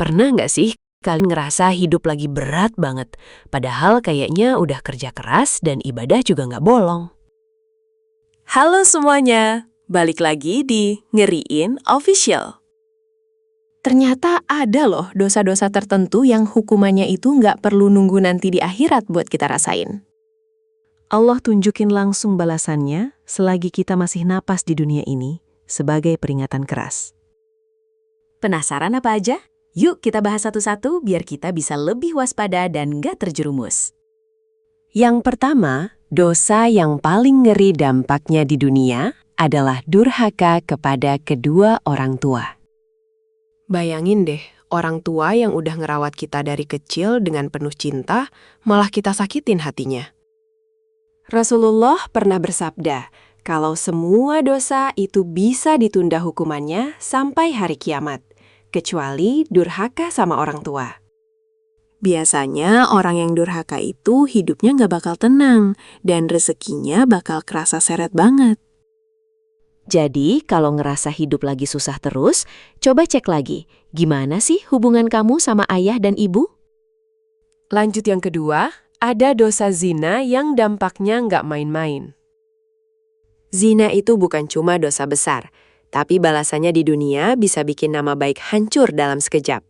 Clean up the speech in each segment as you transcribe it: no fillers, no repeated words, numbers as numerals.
Pernah nggak sih kalian ngerasa hidup lagi berat banget, padahal kayaknya udah kerja keras dan ibadah juga nggak bolong? Halo semuanya, balik lagi di Ngeriin Official. Ternyata ada loh dosa-dosa tertentu yang hukumannya itu nggak perlu nunggu nanti di akhirat buat kita rasain. Allah tunjukin langsung balasannya selagi kita masih napas di dunia ini sebagai peringatan keras. Penasaran apa aja? Yuk kita bahas satu-satu biar kita bisa lebih waspada dan nggak terjerumus. Yang pertama, dosa yang paling ngeri dampaknya di dunia adalah durhaka kepada kedua orang tua. Bayangin deh, orang tua yang udah ngerawat kita dari kecil dengan penuh cinta, malah kita sakitin hatinya. Rasulullah pernah bersabda, kalau semua dosa itu bisa ditunda hukumannya sampai hari kiamat, kecuali durhaka sama orang tua. Biasanya orang yang durhaka itu hidupnya nggak bakal tenang, dan rezekinya bakal kerasa seret banget. Jadi, kalau ngerasa hidup lagi susah terus, coba cek lagi, gimana sih hubungan kamu sama ayah dan ibu? Lanjut yang kedua, ada dosa zina yang dampaknya nggak main-main. Zina itu bukan cuma dosa besar, tapi balasannya di dunia bisa bikin nama baik hancur dalam sekejap.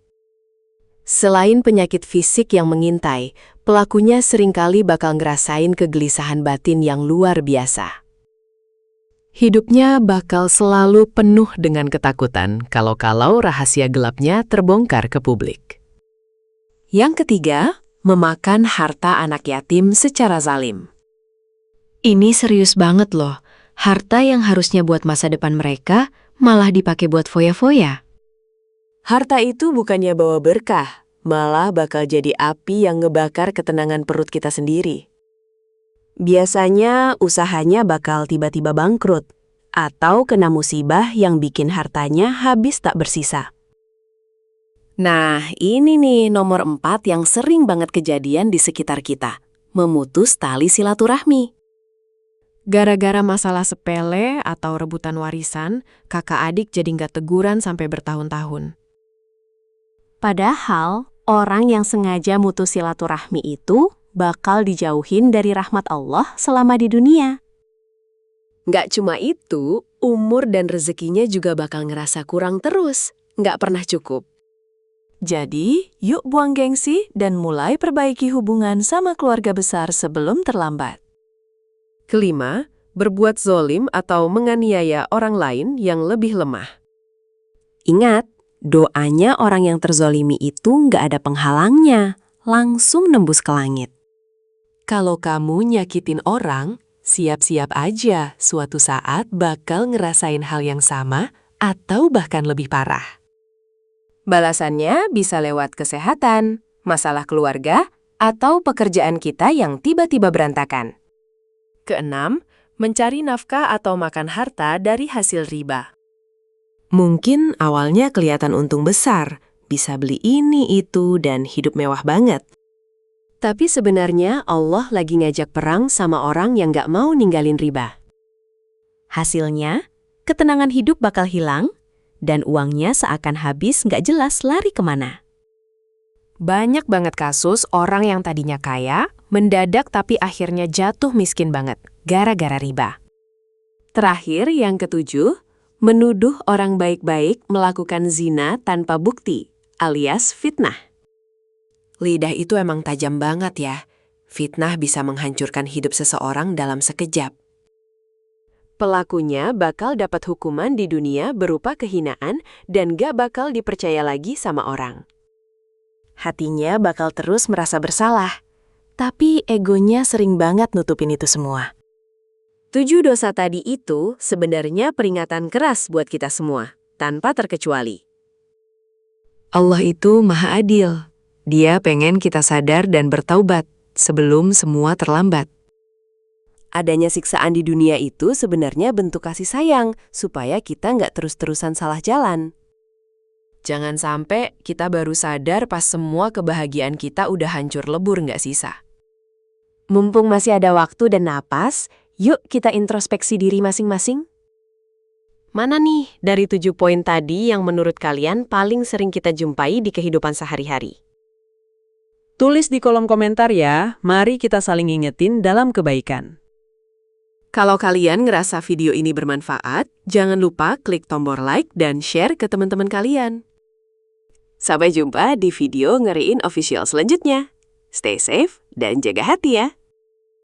Selain penyakit fisik yang mengintai, pelakunya seringkali bakal ngerasain kegelisahan batin yang luar biasa. Hidupnya bakal selalu penuh dengan ketakutan kalau-kalau rahasia gelapnya terbongkar ke publik. Yang ketiga, memakan harta anak yatim secara zalim. Ini serius banget loh. Harta yang harusnya buat masa depan mereka malah dipakai buat foya-foya. Harta itu bukannya bawa berkah, malah bakal jadi api yang ngebakar ketenangan perut kita sendiri. Biasanya usahanya bakal tiba-tiba bangkrut, atau kena musibah yang bikin hartanya habis tak bersisa. Nah, ini nih nomor 4 yang sering banget kejadian di sekitar kita, memutus tali silaturahmi. Gara-gara masalah sepele atau rebutan warisan, kakak adik jadi nggak teguran sampai bertahun-tahun. Padahal, orang yang sengaja mutus silaturahmi itu bakal dijauhin dari rahmat Allah selama di dunia. Nggak cuma itu, umur dan rezekinya juga bakal ngerasa kurang terus, nggak pernah cukup. Jadi, yuk buang gengsi dan mulai perbaiki hubungan sama keluarga besar sebelum terlambat. Kelima, berbuat zolim atau menganiaya orang lain yang lebih lemah. Ingat, doanya orang yang terzolimi itu nggak ada penghalangnya, langsung nembus ke langit. Kalau kamu nyakitin orang, siap-siap aja suatu saat bakal ngerasain hal yang sama atau bahkan lebih parah. Balasannya bisa lewat kesehatan, masalah keluarga, atau pekerjaan kita yang tiba-tiba berantakan. Keenam, mencari nafkah atau makan harta dari hasil riba. Mungkin awalnya kelihatan untung besar, bisa beli ini itu dan hidup mewah banget. Tapi sebenarnya Allah lagi ngajak perang sama orang yang gak mau ninggalin riba. Hasilnya, ketenangan hidup bakal hilang, dan uangnya seakan habis nggak jelas lari kemana. Banyak banget kasus orang yang tadinya kaya, mendadak tapi akhirnya jatuh miskin banget, gara-gara riba. Terakhir, yang ketujuh, menuduh orang baik-baik melakukan zina tanpa bukti, alias fitnah. Lidah itu emang tajam banget ya. Fitnah bisa menghancurkan hidup seseorang dalam sekejap. Pelakunya bakal dapat hukuman di dunia berupa kehinaan dan gak bakal dipercaya lagi sama orang. Hatinya bakal terus merasa bersalah, tapi egonya sering banget nutupin itu semua. 7 dosa tadi itu sebenarnya peringatan keras buat kita semua, tanpa terkecuali. Allah itu Maha Adil. Dia pengen kita sadar dan bertaubat sebelum semua terlambat. Adanya siksaan di dunia itu sebenarnya bentuk kasih sayang, supaya kita nggak terus-terusan salah jalan. Jangan sampai kita baru sadar pas semua kebahagiaan kita udah hancur lebur nggak sisa. Mumpung masih ada waktu dan napas, yuk kita introspeksi diri masing-masing. Mana nih dari 7 poin tadi yang menurut kalian paling sering kita jumpai di kehidupan sehari-hari? Tulis di kolom komentar ya, mari kita saling ingetin dalam kebaikan. Kalau kalian ngerasa video ini bermanfaat, jangan lupa klik tombol like dan share ke teman-teman kalian. Sampai jumpa di video Ngeriin Official selanjutnya. Stay safe dan jaga hati ya.